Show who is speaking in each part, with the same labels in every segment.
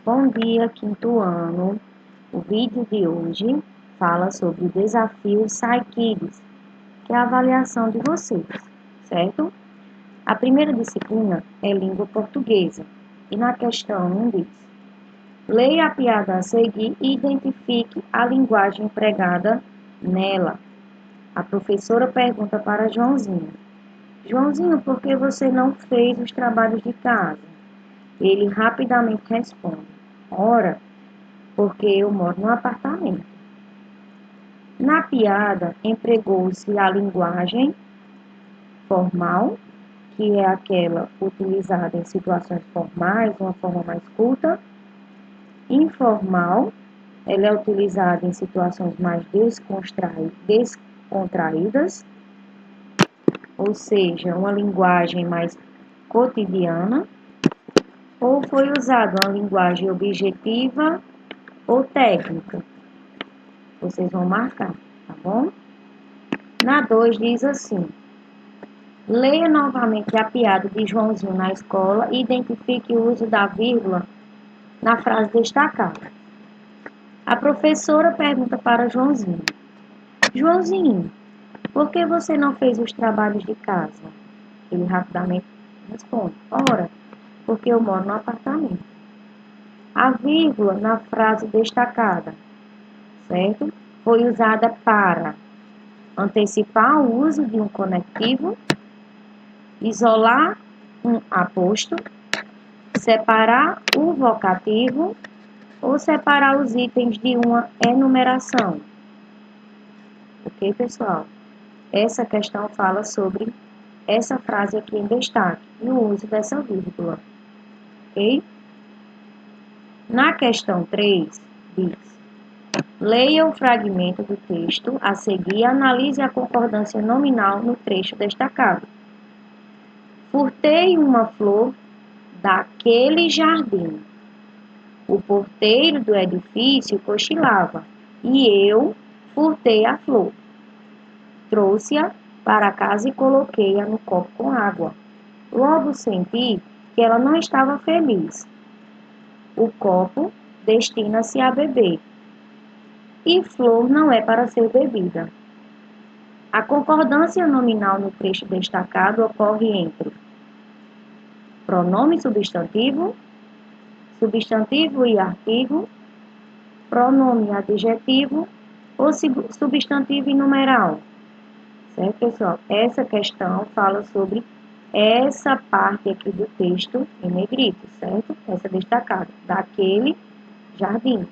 Speaker 1: Bom dia, quinto ano. O vídeo de hoje fala sobre o desafio SciKids, que é a avaliação de vocês, certo? A primeira disciplina é língua portuguesa, e na questão 1 diz: leia a piada a seguir e identifique a linguagem empregada nela. A professora pergunta para Joãozinho: Joãozinho, por que você não fez os trabalhos de casa? Ele rapidamente responde: ora, porque eu moro num apartamento. Na piada, empregou-se a linguagem formal, que é aquela utilizada em situações formais, uma forma mais culta. Informal, ela é utilizada em situações mais descontraídas, ou seja, uma linguagem mais cotidiana. Ou foi usada uma linguagem objetiva ou técnica. Vocês vão marcar, tá bom? Na 2 diz assim: leia novamente a piada de Joãozinho na escola e identifique o uso da vírgula na frase destacada. A professora pergunta para Joãozinho: Joãozinho, por que você não fez os trabalhos de casa? Ele rapidamente responde: ora, porque eu moro no apartamento. A vírgula na frase destacada, certo? Foi usada para antecipar o uso de um conectivo, isolar um aposto, separar o vocativo ou separar os itens de uma enumeração. Ok, pessoal? Essa questão fala sobre essa frase aqui em destaque e o uso dessa vírgula. Ok? Na questão 3, diz: leia o fragmento do texto a seguir e analise a concordância nominal no trecho destacado. Furtei uma flor daquele jardim. O porteiro do edifício cochilava e eu furtei a flor. Trouxe-a para casa e coloquei-a no copo com água. Logo senti que ela não estava feliz. O copo destina-se a beber e flor não é para ser bebida. A concordância nominal no trecho destacado ocorre entre pronome substantivo, substantivo e artigo, pronome adjetivo ou substantivo e numeral. Certo, pessoal? Essa questão fala sobre essa parte aqui do texto em negrito, certo? Essa destacada, daquele jardim.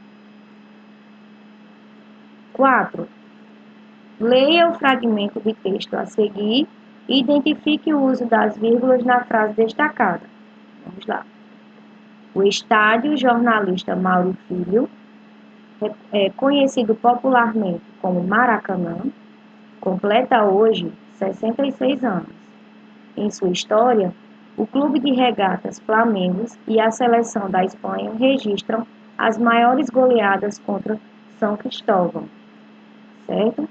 Speaker 1: 4. Leia o fragmento de texto a seguir e identifique o uso das vírgulas na frase destacada. Vamos lá. O estádio jornalista Mauro Filho, conhecido popularmente como Maracanã, completa hoje 66 anos. Em sua história, o Clube de Regatas Flamengo e a Seleção da Espanha registram as maiores goleadas contra São Cristóvão, certo?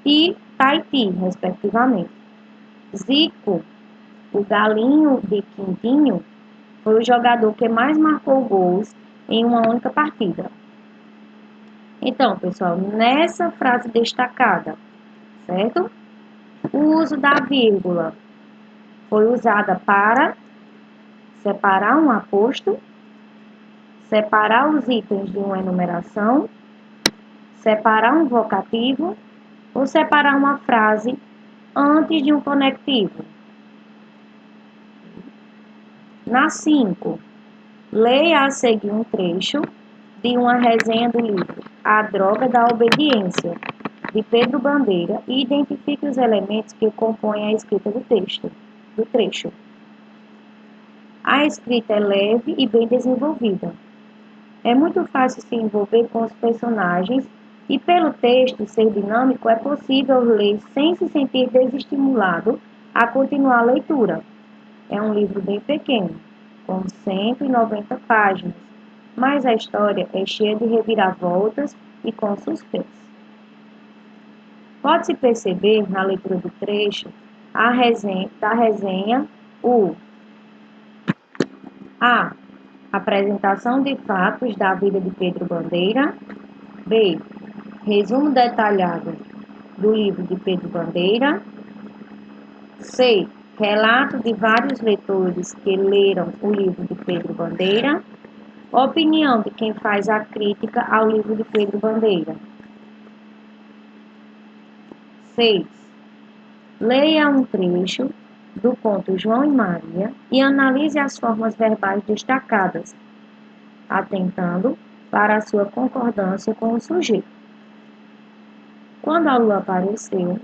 Speaker 1: E Tahiti, respectivamente. Zico, o galinho de Quintinho, foi o jogador que mais marcou gols em uma única partida. Então, pessoal, nessa frase destacada, certo? O uso da vírgula foi usada para separar um aposto, separar os itens de uma enumeração, separar um vocativo ou separar uma frase antes de um conectivo. Na 5, leia a seguir um trecho de uma resenha do livro A Droga da Obediência, de Pedro Bandeira, e identifique os elementos que compõem a escrita do trecho. A escrita é leve e bem desenvolvida. É muito fácil se envolver com os personagens e, pelo texto ser dinâmico, é possível ler sem se sentir desestimulado a continuar a leitura. É um livro bem pequeno, com 190 páginas, mas a história é cheia de reviravoltas e com suspense. Pode-se perceber na leitura do trecho da resenha a Apresentação de fatos da vida de Pedro Bandeira. B. Resumo detalhado do livro de Pedro Bandeira. C. Relato de vários leitores que leram o livro de Pedro Bandeira. Opinião de quem faz a crítica ao livro de Pedro Bandeira. 6. Leia um trecho do conto João e Maria e analise as formas verbais destacadas, atentando para a sua concordância com o sujeito. Quando a lua apareceu,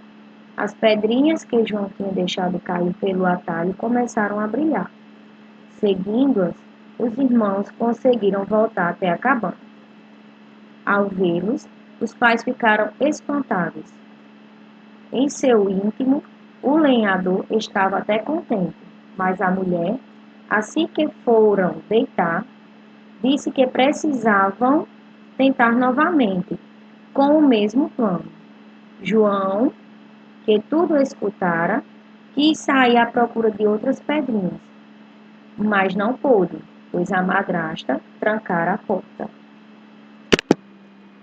Speaker 1: as pedrinhas que João tinha deixado cair pelo atalho começaram a brilhar. Seguindo-as, os irmãos conseguiram voltar até a cabana. Ao vê-los, os pais ficaram espantados. Em seu íntimo, o lenhador estava até contente, mas a mulher, assim que foram deitar, disse que precisavam tentar novamente, com o mesmo plano. João, que tudo escutara, quis sair à procura de outras pedrinhas, mas não pôde, pois a madrasta trancara a porta.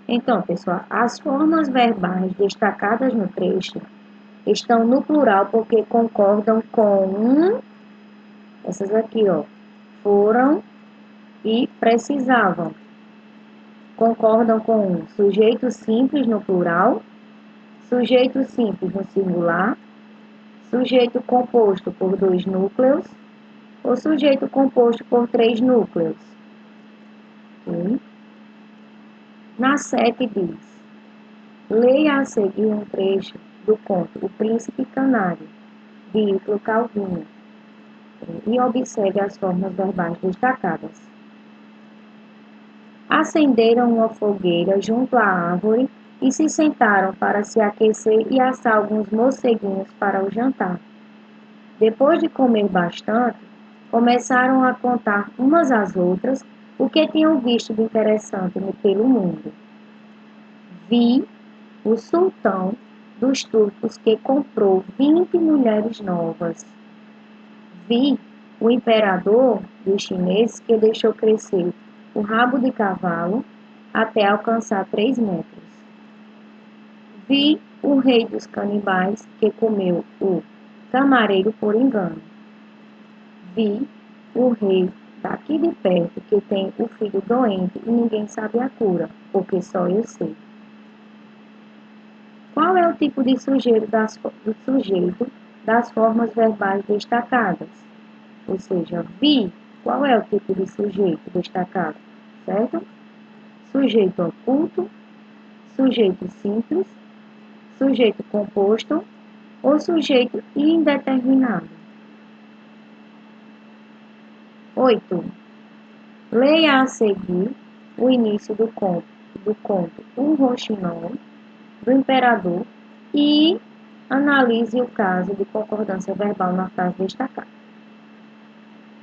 Speaker 1: Então, pessoal, as formas verbais destacadas no trecho estão no plural porque concordam com essas aqui, ó, foram e precisavam. Concordam com sujeito simples no plural, sujeito simples no singular, sujeito composto por 2 núcleos ou sujeito composto por 3 núcleos. Okay? Na 7 diz: leia a seguir um trecho do conto O Príncipe Canário, de Ítalo Calvino, e observe as formas verbais destacadas. Acenderam uma fogueira junto à árvore e se sentaram para se aquecer e assar alguns morceguinhos para o jantar. Depois de comer bastante, começaram a contar umas às outras o que tinham visto de interessante pelo mundo. Vi o sultão dos turcos que comprou 20 mulheres novas. Vi o imperador dos chineses que deixou crescer o rabo de cavalo até alcançar 3 metros. Vi o rei dos canibais que comeu o camareiro por engano. Vi o rei daqui de perto que tem o filho doente e ninguém sabe a cura, porque só eu sei. Qual é o tipo de sujeito das formas verbais destacadas? Ou seja, vi, qual é o tipo de sujeito destacado? Certo? Sujeito oculto, sujeito simples, sujeito composto ou sujeito indeterminado. 8. Leia a seguir o início do conto O Rouxinol, do Imperador, e analise o caso de concordância verbal na frase destacada.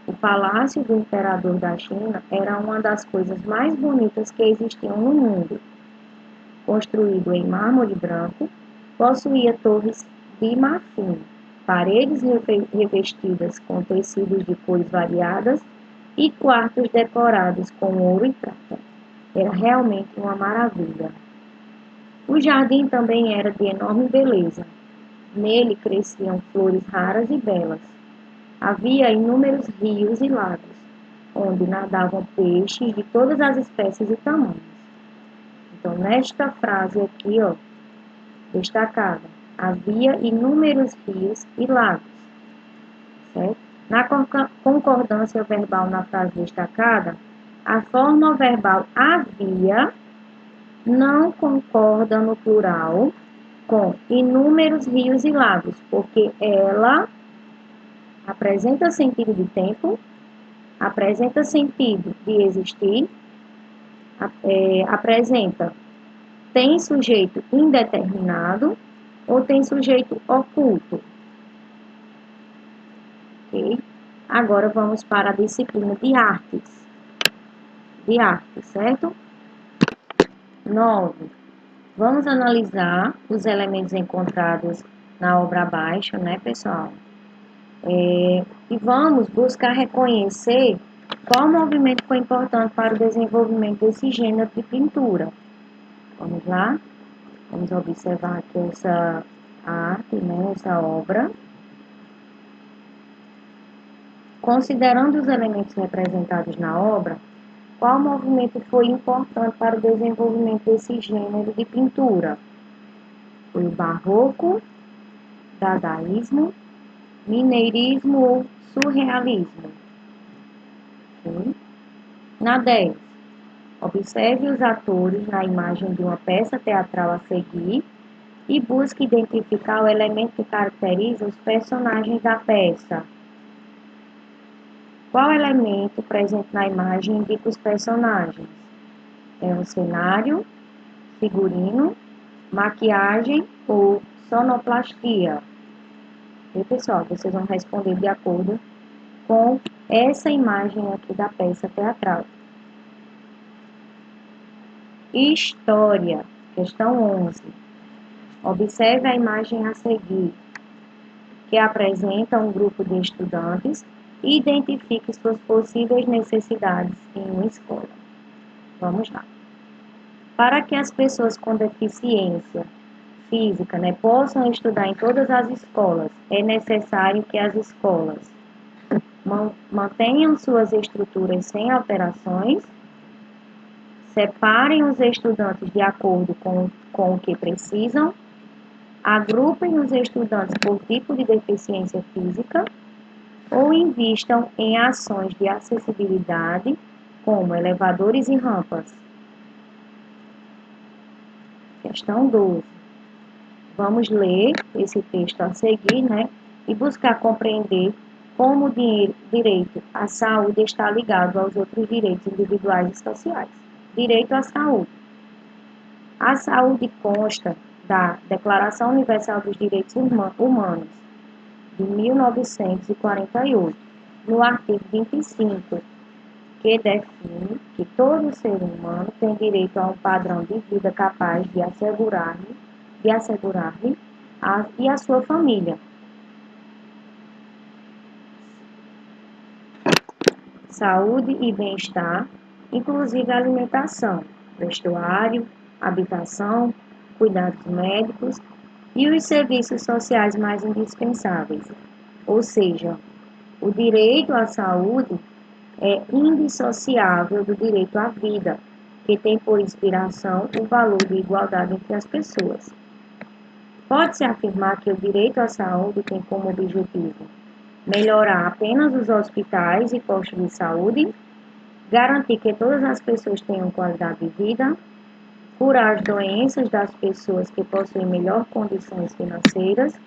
Speaker 1: O palácio do imperador da China era uma das coisas mais bonitas que existiam no mundo. Construído em mármore branco, possuía torres de marfim, paredes revestidas com tecidos de cores variadas e quartos decorados com ouro e prata. Era realmente uma maravilha. O jardim também era de enorme beleza. Nele cresciam flores raras e belas. Havia inúmeros rios e lagos, onde nadavam peixes de todas as espécies e tamanhos. Então, nesta frase aqui, ó, destacada, havia inúmeros rios e lagos, certo? Na concordância verbal na frase destacada, a forma verbal havia não concorda no plural com inúmeros rios e lagos, porque ela apresenta sentido de tempo, apresenta sentido de existir, apresenta tem sujeito indeterminado ou tem sujeito oculto. Ok? Agora vamos para a disciplina de artes. De arte, certo? 9. Vamos analisar os elementos encontrados na obra abaixo, né, pessoal? E vamos buscar reconhecer Qual movimento foi importante para o desenvolvimento desse gênero de pintura? Vamos lá? Vamos observar aqui essa arte, né, essa obra. Considerando os elementos representados na obra, qual movimento foi importante para o desenvolvimento desse gênero de pintura? Foi o barroco, dadaísmo, mineirismo ou surrealismo? Okay. Na 10, observe os atores na imagem de uma peça teatral a seguir e busque identificar o elemento que caracteriza os personagens da peça. Qual elemento presente na imagem indica os personagens? É um cenário, figurino, maquiagem ou sonoplastia? E pessoal, vocês vão responder de acordo com essa imagem aqui da peça teatral. História, questão 11. Observe a imagem a seguir, que apresenta um grupo de estudantes e identifique suas possíveis necessidades em uma escola. Vamos lá. Para que as pessoas com deficiência física, né, possam estudar em todas as escolas, é necessário que as escolas mantenham suas estruturas sem alterações, separem os estudantes de acordo com o que precisam, agrupem os estudantes por tipo de deficiência física ou invistam em ações de acessibilidade, como elevadores e rampas. Questão 12. Vamos ler esse texto a seguir, né? E buscar compreender como o direito à saúde está ligado aos outros direitos individuais e sociais. Direito à saúde. A saúde consta da Declaração Universal dos Direitos Humanos, de 1948, no artigo 25, que define que todo ser humano tem direito a um padrão de vida capaz de assegurar-lhe e a sua família saúde e bem-estar, inclusive alimentação, vestuário, habitação, cuidados médicos e os serviços sociais mais indispensáveis. Ou seja, o direito à saúde é indissociável do direito à vida, que tem por inspiração o valor de igualdade entre as pessoas. Pode-se afirmar que o direito à saúde tem como objetivo melhorar apenas os hospitais e postos de saúde, garantir que todas as pessoas tenham qualidade de vida, curar as doenças das pessoas que possuem melhores condições financeiras,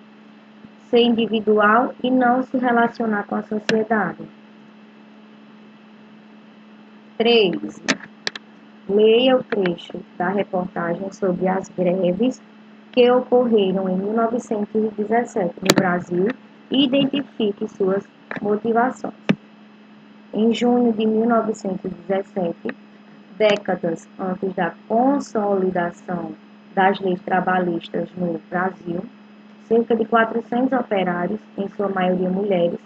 Speaker 1: ser individual e não se relacionar com a sociedade. 3. Leia o trecho da reportagem sobre as greves que ocorreram em 1917 no Brasil e identifique suas motivações. Em junho de 1917, décadas antes da consolidação das leis trabalhistas no Brasil, cerca de 400 operários, em sua maioria mulheres,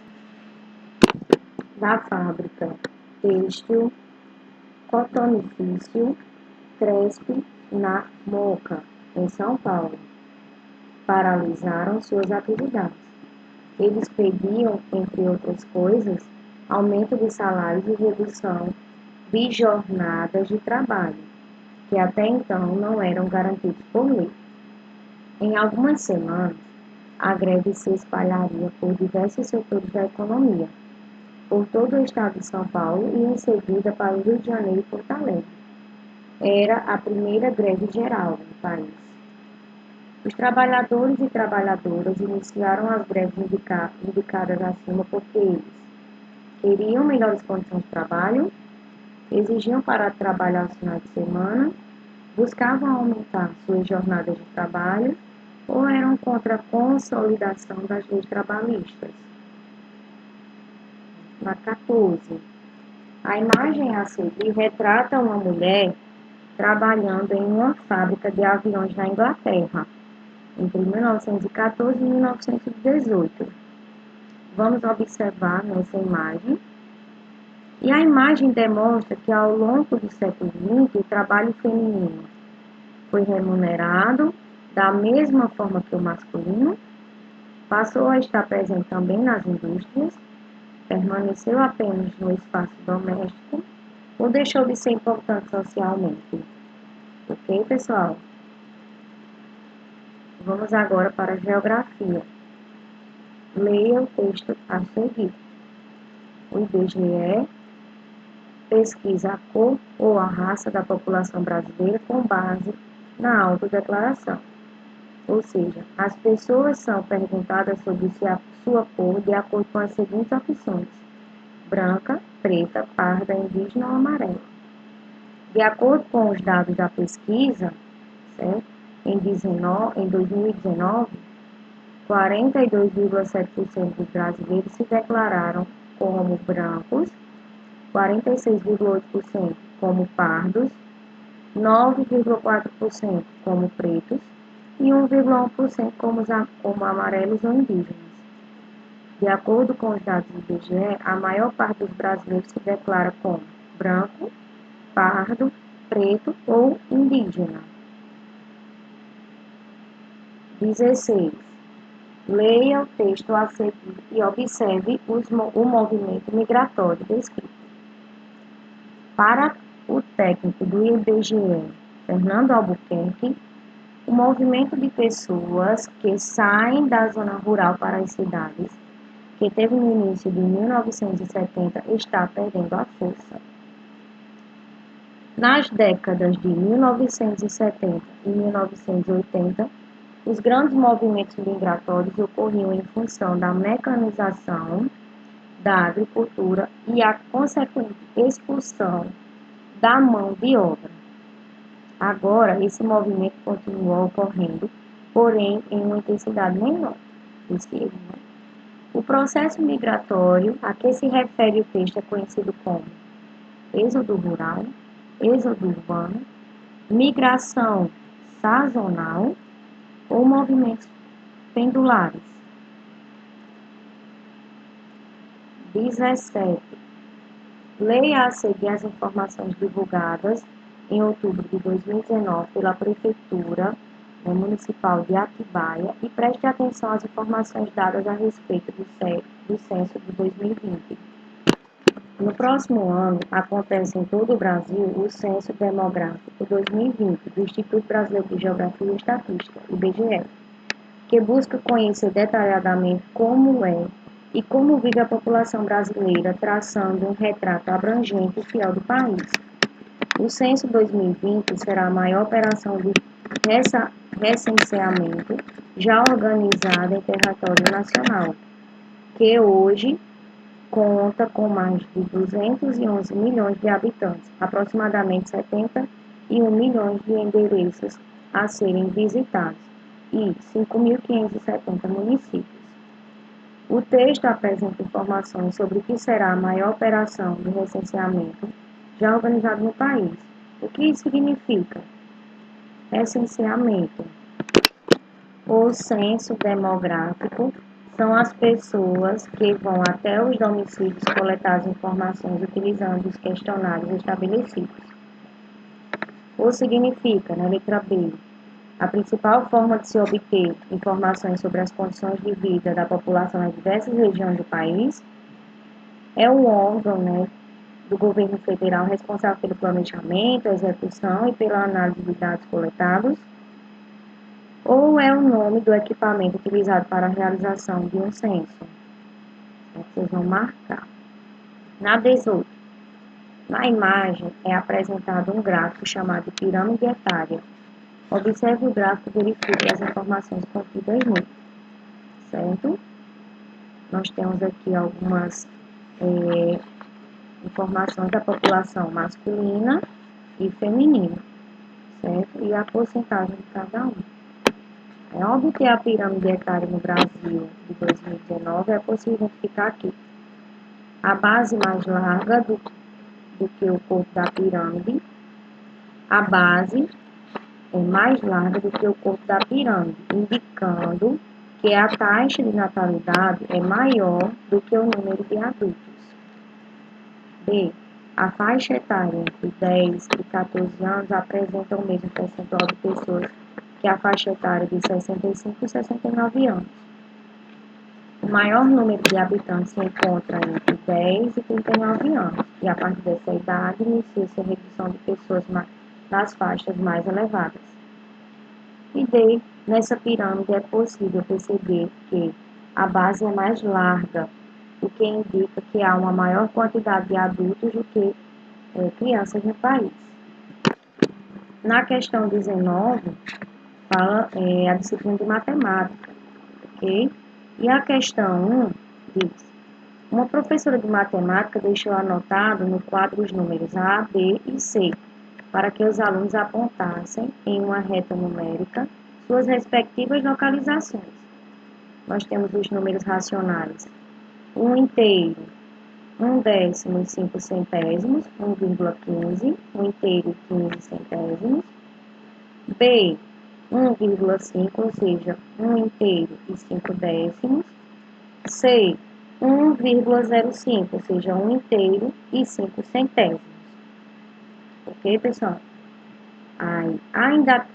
Speaker 1: da fábrica têxtil Cotonifício Cresp, na Moca, em São Paulo, paralisaram suas atividades. Eles pediam, entre outras coisas, aumento de salários e redução de jornadas de trabalho, que até então não eram garantidos por lei. Em algumas semanas, a greve se espalharia por diversos setores da economia, por todo o estado de São Paulo e em seguida para o Rio de Janeiro e Porto Alegre. Era a primeira greve geral no país. Os trabalhadores e trabalhadoras iniciaram as greves indicadas acima porque eles queriam melhores condições de trabalho, exigiam parar de trabalhar aos finais de semana, buscavam aumentar suas jornadas de trabalho ou eram contra a consolidação das leis trabalhistas. Na 14. A imagem a seguir retrata uma mulher trabalhando em uma fábrica de aviões na Inglaterra, entre 1914 e 1918. Vamos observar nessa imagem E a imagem demonstra que ao longo do século XX, o trabalho feminino foi remunerado da mesma forma que o masculino, passou a estar presente também nas indústrias, permaneceu apenas no espaço doméstico ou deixou de ser importante socialmente. Ok, pessoal? Vamos agora para a geografia. Leia o texto a seguir. O IBGE pesquisa a cor ou a raça da população brasileira com base na autodeclaração. Ou seja, as pessoas são perguntadas sobre sua cor de acordo com as seguintes opções: branca, preta, parda, indígena ou amarela. De acordo com os dados da pesquisa, certo? Em 2019, 42,7% dos brasileiros se declararam como brancos, 46,8% como pardos, 9,4% como pretos e 1,1% como amarelos ou indígenas. De acordo com os dados do IBGE, a maior parte dos brasileiros se declara como branco, pardo, preto ou indígena. 16. Leia o texto a seguir e observe o movimento migratório descrito. Para o técnico do IBGE, Fernando Albuquerque, o movimento de pessoas que saem da zona rural para as cidades, que teve no início de 1970, está perdendo a força. Nas décadas de 1970 e 1980, os grandes movimentos migratórios ocorriam em função da mecanização da agricultura e a consequente expulsão da mão de obra. Agora, esse movimento continua ocorrendo, porém em uma intensidade menor. O processo migratório a que se refere o texto é conhecido como êxodo rural, êxodo urbano, migração sazonal ou movimentos pendulares. 17. Leia a seguir as informações divulgadas em outubro de 2019 pela Prefeitura Municipal de Atibaia e preste atenção às informações dadas a respeito do censo de 2020. No próximo ano, acontece em todo o Brasil o Censo Demográfico 2020 do Instituto Brasileiro de Geografia e Estatística, IBGE, que busca conhecer detalhadamente como é e como vive a população brasileira, traçando um retrato abrangente e fiel do país. O Censo 2020 será a maior operação de recenseamento já organizada em território nacional, que hoje conta com mais de 211 milhões de habitantes, aproximadamente 71 milhões de endereços a serem visitados e 5.570 municípios. O texto apresenta informações sobre o que será a maior operação de recenseamento já organizada no país. O que isso significa? Recenseamento ou censo demográfico são as pessoas que vão até os domicílios coletar as informações utilizando os questionários estabelecidos. Ou significa, na letra B, a principal forma de se obter informações sobre as condições de vida da população nas diversas regiões do país é o órgão, do governo federal responsável pelo planejamento, execução e pela análise de dados coletados, ou é o nome do equipamento utilizado para a realização de um censo. Vocês vão marcar. Na 18, na imagem é apresentado um gráfico chamado de pirâmide etária. Observe o gráfico e verifique as informações contidas nele, certo? Nós temos aqui algumas informações da população masculina e feminina, certo? E a porcentagem de cada um. Ao obter a pirâmide etária no Brasil de 2019, é possível identificar aqui a base mais larga do que o corpo da pirâmide. A base é mais larga do que o corpo da pirâmide, indicando que a taxa de natalidade é maior do que o número de adultos. B. A faixa etária entre 10 e 14 anos apresenta o mesmo percentual de pessoas que a faixa etária de 65 e 69 anos. O maior número de habitantes se encontra entre 10 e 39 anos, e a partir dessa idade inicia-se a redução de pessoas nas faixas mais elevadas. E D. Nessa pirâmide é possível perceber que a base é mais larga, o que indica que há uma maior quantidade de adultos do que crianças no país. Na questão 19, fala a disciplina de matemática, ok? E a questão 1 diz: uma professora de matemática deixou anotado no quadro os números A, B e C, para que os alunos apontassem em uma reta numérica suas respectivas localizações. Nós temos os números racionais: 1 inteiro, 1 décimo e 5 centésimos, 1,15, 1 inteiro e 15 centésimos. B, 1,5, ou seja, 1 inteiro e 5 décimos. C, 1,05, ou seja, 1 inteiro e 5 centésimos. Ok, pessoal? Aí,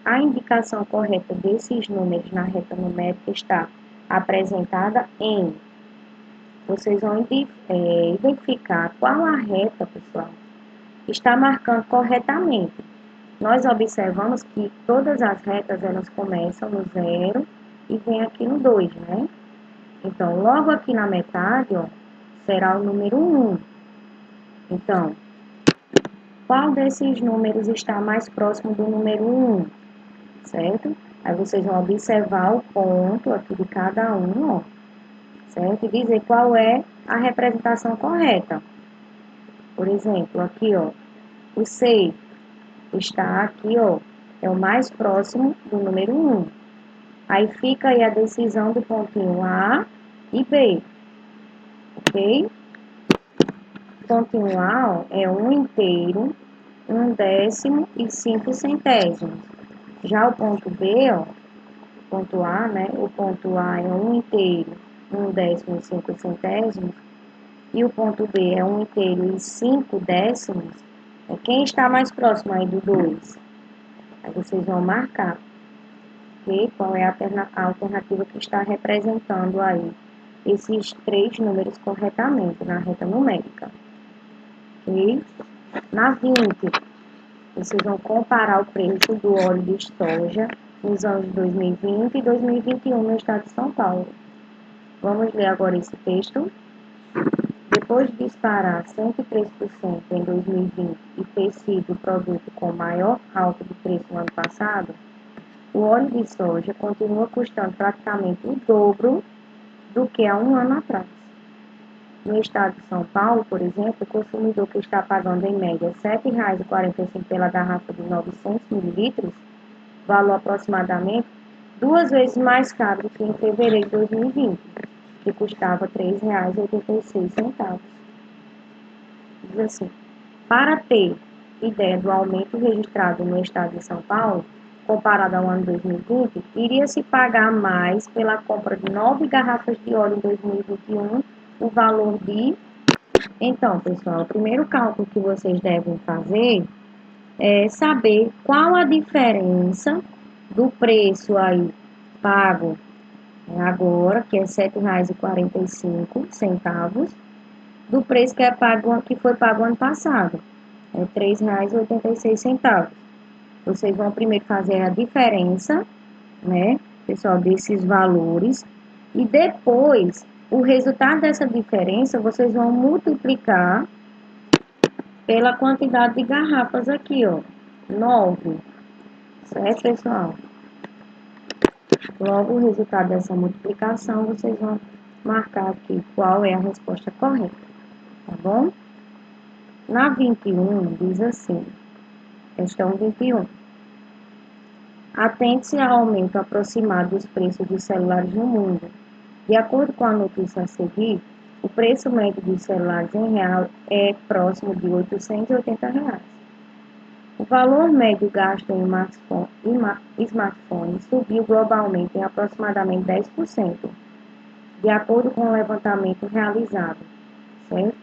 Speaker 1: a indicação correta desses números na reta numérica está apresentada em... Vocês vão identificar qual a reta, pessoal, está marcando corretamente. Nós observamos que todas as retas, elas começam no 0 e vem aqui no 2, né? Então, logo aqui na metade, ó, será o número 1. Então, qual desses números está mais próximo do número 1? Certo? Aí vocês vão observar o ponto aqui de cada um, ó, certo? E dizer qual é a representação correta. Por exemplo, aqui, ó, o C está aqui, ó, é o mais próximo do número 1. Aí fica aí a decisão do pontinho A e B, ok? O pontinho A, ó, é 1 inteiro, 1 décimo e 5 centésimos. Já o ponto B, ó, ponto A, né? O ponto A é 1 inteiro, 1 décimo e 5 centésimos. E o ponto B é 1 inteiro e 5 décimos. Quem está mais próximo aí do 2? Aí vocês vão marcar, ok? Qual é a alternativa que está representando aí esses três números corretamente na reta numérica. Ok? Na 20, vocês vão comparar o preço do óleo de soja nos anos de 2020 e 2021 no estado de São Paulo. Vamos ler agora esse texto. Depois de disparar 103% em 2020 e ter sido o produto com maior alta de preço no ano passado, o óleo de soja continua custando praticamente o dobro do que há um ano atrás. No estado de São Paulo, por exemplo, o consumidor que está pagando em média R$ 7,45 pela garrafa de 900 ml, valor aproximadamente 2 vezes mais caro do que em fevereiro de 2020, que custava R$ 3,86. Diz assim: para ter ideia do aumento registrado no estado de São Paulo, comparado ao ano 2020, iria se pagar mais pela compra de 9 garrafas de óleo em 2021, o valor de... Então, pessoal, o primeiro cálculo que vocês devem fazer é saber qual a diferença do preço aí pago agora, que é R$ 7,45, do preço que foi pago ano passado, é R$ 3,86. Vocês vão primeiro fazer a diferença, né, pessoal, desses valores, e depois, o resultado dessa diferença, vocês vão multiplicar pela quantidade de garrafas aqui, ó, 9, certo, pessoal? Logo, o resultado dessa multiplicação, vocês vão marcar aqui qual é a resposta correta, tá bom? Na 21, diz assim, questão 21. Atente-se ao aumento aproximado dos preços dos celulares no mundo. De acordo com a notícia a seguir, o preço médio dos celulares em real é próximo de R$ 880. O valor médio gasto em smartphones subiu globalmente em aproximadamente 10%, de acordo com o levantamento realizado, certo?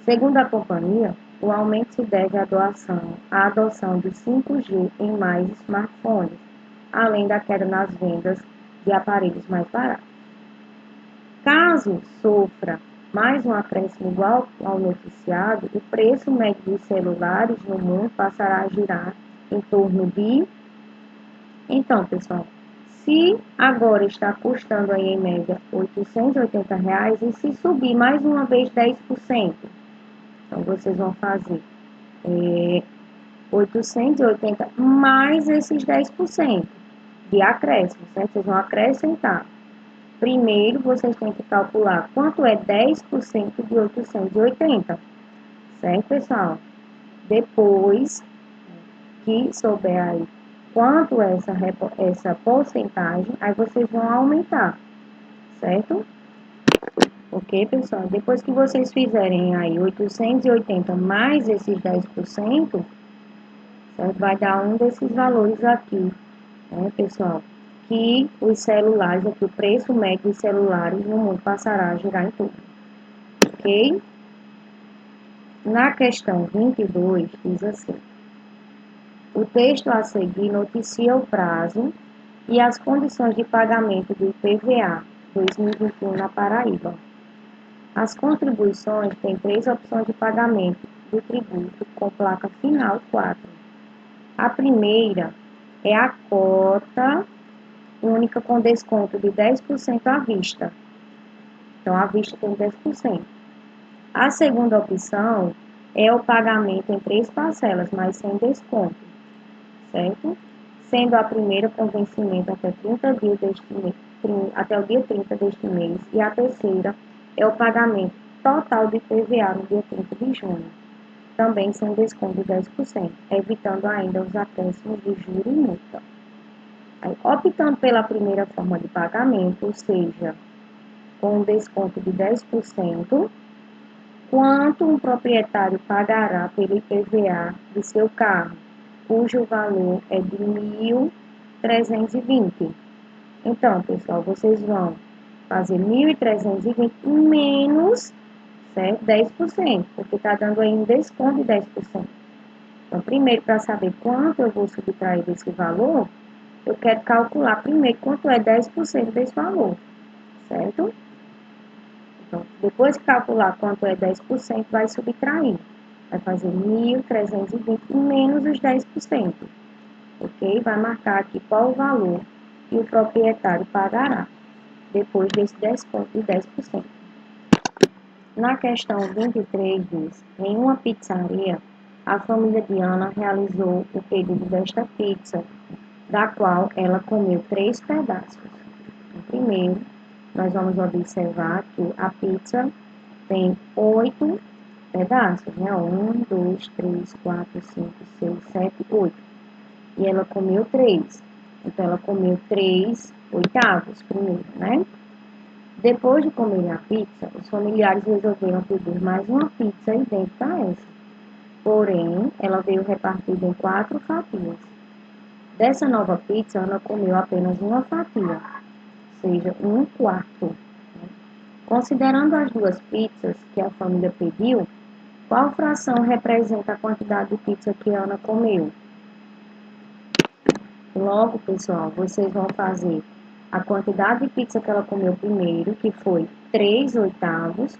Speaker 1: Segundo a companhia, o aumento se deve à adoção de 5G em mais smartphones, além da queda nas vendas de aparelhos mais baratos. Caso sofra mais um acréscimo igual ao noticiado, o preço médio dos celulares no mundo passará a girar em torno de... Então, pessoal, se agora está custando aí em média R$ 880, e se subir mais uma vez 10%, então vocês vão fazer 880 mais esses 10% de acréscimo, certo? Vocês vão acrescentar. Primeiro, vocês têm que calcular quanto é 10% de 880, certo, pessoal? Depois que souber aí quanto é essa porcentagem, aí vocês vão aumentar, certo? Ok, pessoal? Depois que vocês fizerem aí 880 mais esses 10%, certo? Vai dar um desses valores aqui, né, pessoal? Que os celulares, aqui o preço médio dos celulares no mundo passará a girar em torno, ok? Na questão 22, diz assim: o texto a seguir noticia o prazo e as condições de pagamento do IPVA 2021 na Paraíba. As contribuições têm 3 opções de pagamento do tributo com placa final 4. A primeira é a cota única com desconto de 10% à vista. Então, à vista tem 10%. A segunda opção é o pagamento em 3 parcelas, mas sem desconto, certo? Sendo a primeira com vencimento até 30 dias até o dia 30 deste mês, e a terceira é o pagamento total do IPVA no dia 30 de junho, também sem desconto de 10%, evitando ainda os acréscimos de juros e multa. Aí, optando pela primeira forma de pagamento, ou seja, com um desconto de 10%, quanto um proprietário pagará pelo IPVA de seu carro, cujo valor é de 1.320. Então, pessoal, vocês vão fazer 1.320 menos, certo? 10%, porque está dando aí um desconto de 10%. Então, primeiro, para saber quanto eu vou subtrair desse valor, eu quero calcular primeiro quanto é 10% desse valor, certo? Então, depois de calcular quanto é 10%, vai subtrair. Vai fazer 1.320 menos os 10%, ok? Vai marcar aqui qual o valor que o proprietário pagará depois desse desconto de 10%. Na questão 23 diz: em uma pizzaria, a família de Ana realizou o pedido desta pizza, da qual ela comeu 3 pedaços. Primeiro, nós vamos observar que a pizza tem 8 pedaços, né? 1, 2, 3, 4, 5, 6, 7, 8. E ela comeu 3. Então, ela comeu 3 oitavos primeiro, né? Depois de comer a pizza, os familiares resolveram pedir mais uma pizza idêntica a essa. Porém, ela veio repartida em 4 fatias. Dessa nova pizza, Ana comeu apenas uma fatia, ou seja, 1/4. Considerando as 2 pizzas que a família pediu, qual fração representa a quantidade de pizza que Ana comeu? Logo, pessoal, vocês vão fazer a quantidade de pizza que ela comeu primeiro, que foi 3 oitavos,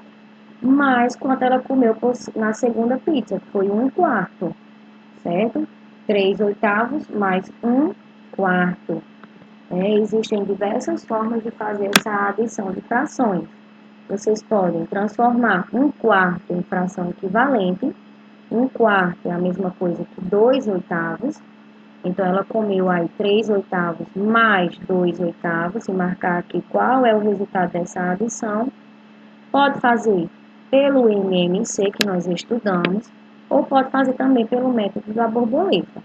Speaker 1: mais quanto ela comeu na segunda pizza, que foi 1/4, certo? 3 oitavos mais 1/4. Existem diversas formas de fazer essa adição de frações. Vocês podem transformar 1/4 em fração equivalente. 1/4 é a mesma coisa que 2 oitavos. Então, ela comeu aí 3 oitavos mais 2 oitavos, e marcar aqui qual é o resultado dessa adição. Pode fazer pelo MMC, que nós estudamos, ou pode fazer também pelo método da borboleta.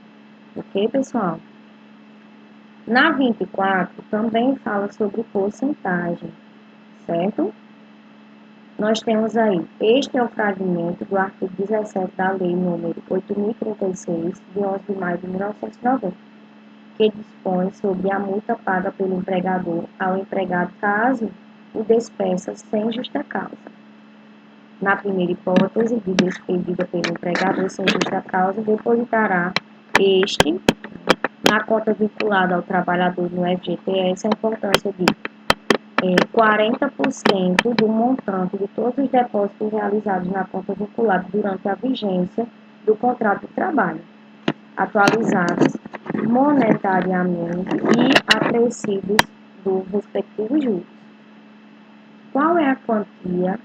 Speaker 1: Ok, pessoal? Na 24, também fala sobre porcentagem, certo? Nós temos aí, este é o fragmento do artigo 17 da Lei número 8.036, de 11 de maio de 1990, que dispõe sobre a multa paga pelo empregador ao empregado caso o despeça sem justa causa. Na primeira hipótese, de despedida pelo empregador sem justa causa, depositará este na conta vinculada ao trabalhador no FGTS a importância de 40% do montante de todos os depósitos realizados na conta vinculada durante a vigência do contrato de trabalho, atualizados monetariamente e acrescidos do respectivo juros. Qual é a quantia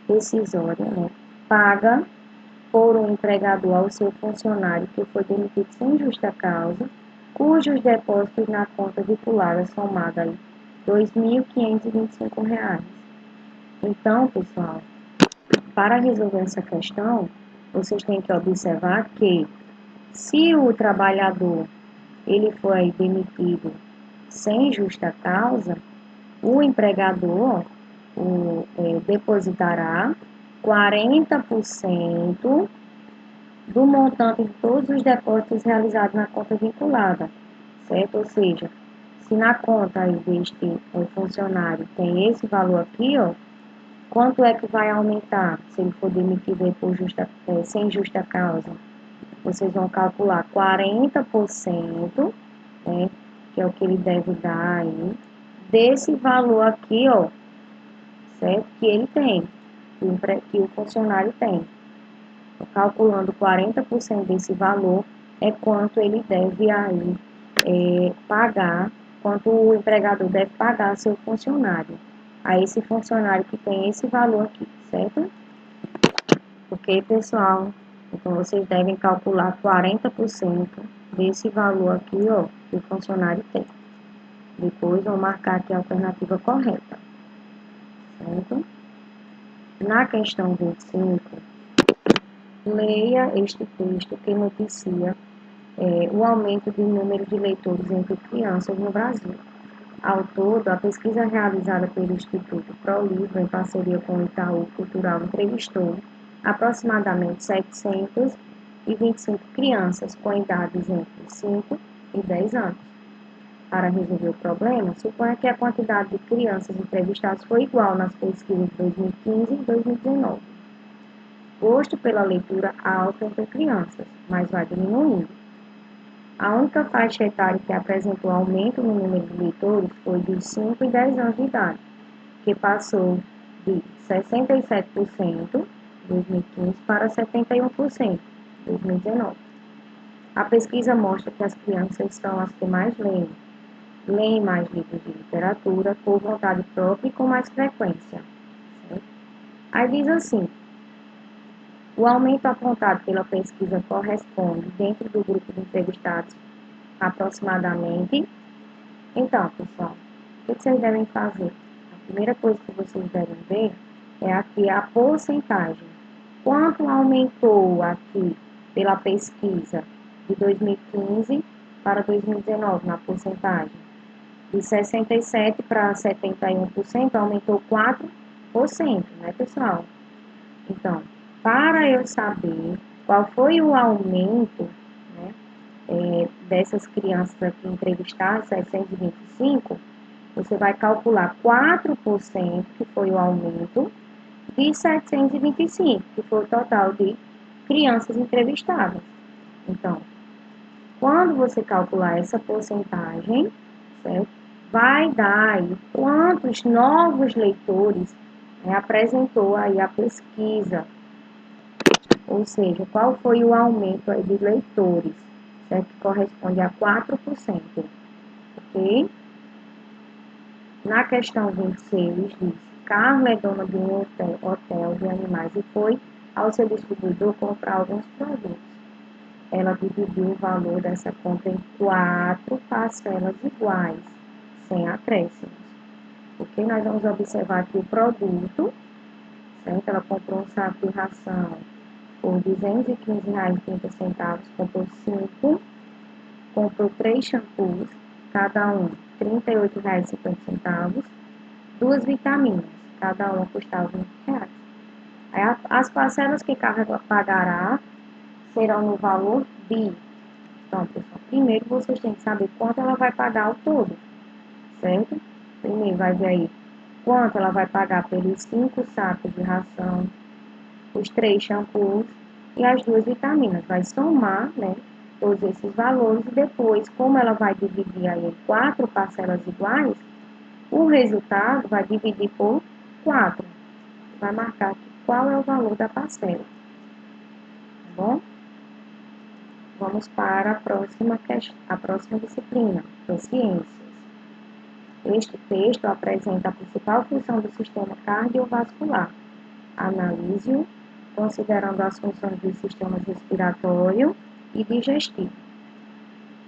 Speaker 1: rescisória, paga por um empregador ao seu funcionário que foi demitido sem justa causa, cujos depósitos na conta vinculada somada aí R$ 2.525? Então, pessoal, para resolver essa questão, vocês têm que observar que se o trabalhador ele foi demitido sem justa causa, o empregador depositará 40% do montante de todos os depósitos realizados na conta vinculada, certo? Ou seja, se na conta aí deste funcionário tem esse valor aqui, ó, quanto é que vai aumentar se ele for demitido sem justa causa? Vocês vão calcular 40%, né, que é o que ele deve dar aí, desse valor aqui, ó, certo? Que ele tem, que o funcionário tem. Calculando 40% desse valor é quanto ele deve aí pagar, quanto o empregador deve pagar ao seu funcionário, a esse funcionário que tem esse valor aqui, certo? Ok, pessoal? Então, vocês devem calcular 40% desse valor aqui, ó, que o funcionário tem. Depois, vou marcar aqui a alternativa correta, certo? Na questão 25, leia este texto que noticia o aumento do número de leitores entre crianças no Brasil. Ao todo, a pesquisa realizada pelo Instituto ProLivro, em parceria com o Itaú Cultural, entrevistou aproximadamente 725 crianças com idades entre 5 e 10 anos. Para resolver o problema, suponha que a quantidade de crianças entrevistadas foi igual nas pesquisas de 2015 e 2019. Gosto pela leitura alta entre crianças, mas vai diminuindo. A única faixa etária que apresentou aumento no número de leitores foi de 5 e 10 anos de idade, que passou de 67% em 2015 para 71% em 2019. A pesquisa mostra que as crianças são as que mais leem mais livros de literatura por vontade própria e com mais frequência. Certo? Aí diz assim: o aumento apontado pela pesquisa corresponde, dentro do grupo de entrevistados, aproximadamente. Então, pessoal, o que vocês devem fazer? A primeira coisa que vocês devem ver é aqui a porcentagem. Quanto aumentou aqui pela pesquisa de 2015 para 2019 na porcentagem? De 67% para 71%, aumentou 4%, né, pessoal? Então, para eu saber qual foi o aumento, né, dessas crianças aqui entrevistadas, 725, você vai calcular 4%, que foi o aumento, de 725, que foi o total de crianças entrevistadas. Então, quando você calcular essa porcentagem, certo? Vai dar aí quantos novos leitores, né, apresentou aí a pesquisa. Ou seja, qual foi o aumento aí de leitores, certo? Que corresponde a 4%, ok? Na questão 26, diz: Carla é dona de um hotel de animais e foi ao seu distribuidor comprar alguns produtos. Ela dividiu o valor dessa compra em 4 parcelas iguais, sem acréscimos. Ok? Nós vamos observar aqui o produto, certo? Ela comprou um saco de ração por R$ 215,30, comprou 5, comprou 3 shampoos, cada um R$ 38,50, 2 vitaminas, cada uma custava R$ 20. Aí, as parcelas que Carla pagará serão no valor de... Então, pessoal, primeiro vocês têm que saber quanto ela vai pagar ao todo, certo? Primeiro vai ver aí quanto ela vai pagar pelos 5 sacos de ração, os 3 shampoos e as 2 vitaminas. Vai somar, né, todos esses valores e depois, como ela vai dividir aí em 4 parcelas iguais, o resultado vai dividir por 4. Vai marcar aqui qual é o valor da parcela. Tá bom? Vamos para a próxima disciplina, que é ciências. Este texto apresenta a principal função do sistema cardiovascular. Analise-o, considerando as funções dos sistemas respiratório e digestivo.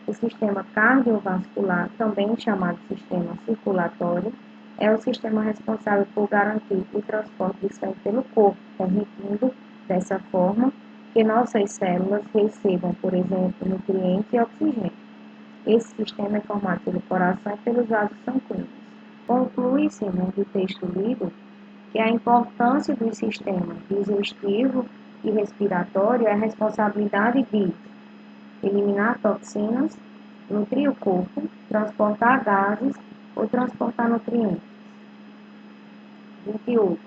Speaker 1: O sistema cardiovascular, também chamado sistema circulatório, é o sistema responsável por garantir o transporte de sangue pelo corpo, permitindo, dessa forma, que nossas células recebam, por exemplo, nutrientes e oxigênio. Esse sistema é formado pelo coração e pelos vasos sanguíneos. Conclui-se, do texto lido, que a importância dos sistemas digestivo e respiratório é a responsabilidade de eliminar toxinas, nutrir o corpo, transportar gases ou transportar nutrientes. 28.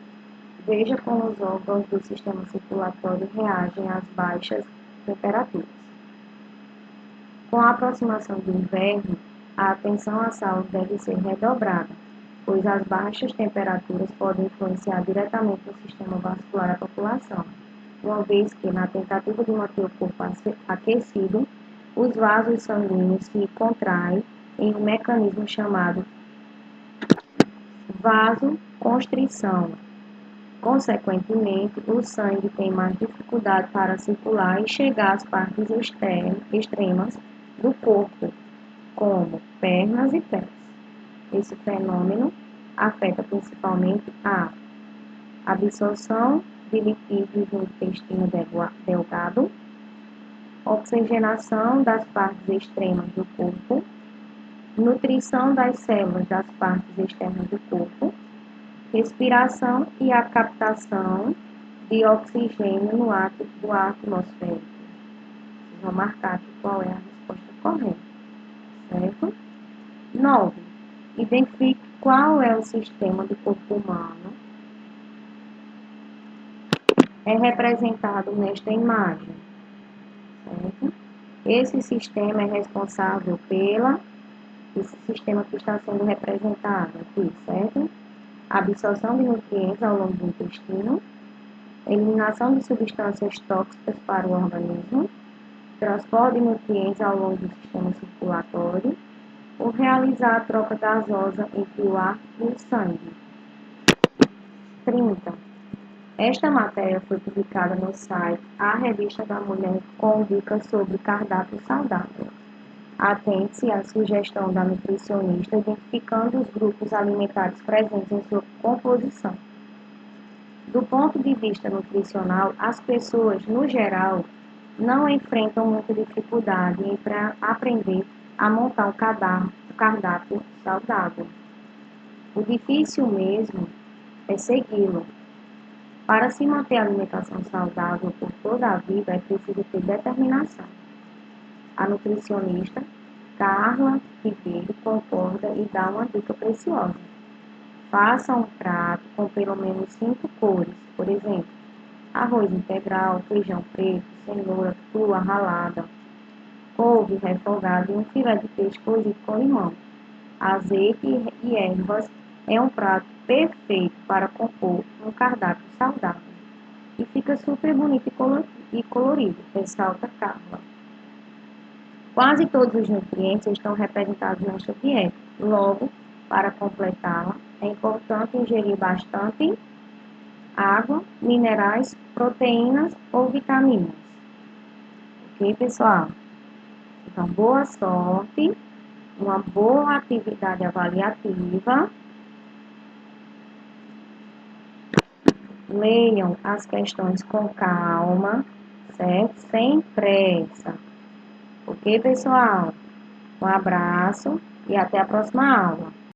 Speaker 1: Veja como os órgãos do sistema circulatório reagem às baixas temperaturas. Com a aproximação do inverno, a atenção à saúde deve ser redobrada, pois as baixas temperaturas podem influenciar diretamente no sistema vascular da população, uma vez que, na tentativa de manter o corpo aquecido, os vasos sanguíneos se contraem em um mecanismo chamado vasoconstrição. Consequentemente, o sangue tem mais dificuldade para circular e chegar às partes extremas do corpo, como pernas e pés. Esse fenômeno afeta principalmente a absorção de lipídios no intestino delgado, oxigenação das partes extremas do corpo, nutrição das células das partes externas do corpo, respiração e a captação de oxigênio no ar atmosférico. Vocês vão marcar aqui qual é a resposta correta, certo? 9. Identifique qual é o sistema do corpo humano. É representado nesta imagem, certo? Esse sistema é responsável esse sistema que está sendo representado aqui, certo? Absorção de nutrientes ao longo do intestino, eliminação de substâncias tóxicas para o organismo, transporte de nutrientes ao longo do sistema circulatório, ou realizar a troca gasosa entre o ar e o sangue. 30. Esta matéria foi publicada no site A Revista da Mulher com dicas sobre cardápio saudável. Atente-se à sugestão da nutricionista identificando os grupos alimentares presentes em sua composição. Do ponto de vista nutricional, as pessoas, no geral, não enfrentam muita dificuldade em aprender a montar um cardápio saudável. O difícil mesmo é segui-lo. Para se manter a alimentação saudável por toda a vida, é preciso ter determinação. A nutricionista Carla Ribeiro concorda e dá uma dica preciosa. Faça um prato com pelo menos 5 cores, por exemplo, arroz integral, feijão preto, cenoura crua ralada, couve refogada e um filé de peixe cozido com limão. Azeite e ervas é um prato perfeito para compor um cardápio saudável. E fica super bonito e colorido, ressalta Carla. Quase todos os nutrientes estão representados nesta dieta. Logo, para completá-la, é importante ingerir bastante água, minerais, proteínas ou vitaminas. Ok, pessoal? Então, boa sorte, uma boa atividade avaliativa. Leiam as questões com calma, certo? Sem pressa. Ok, pessoal? Um abraço e até a próxima aula.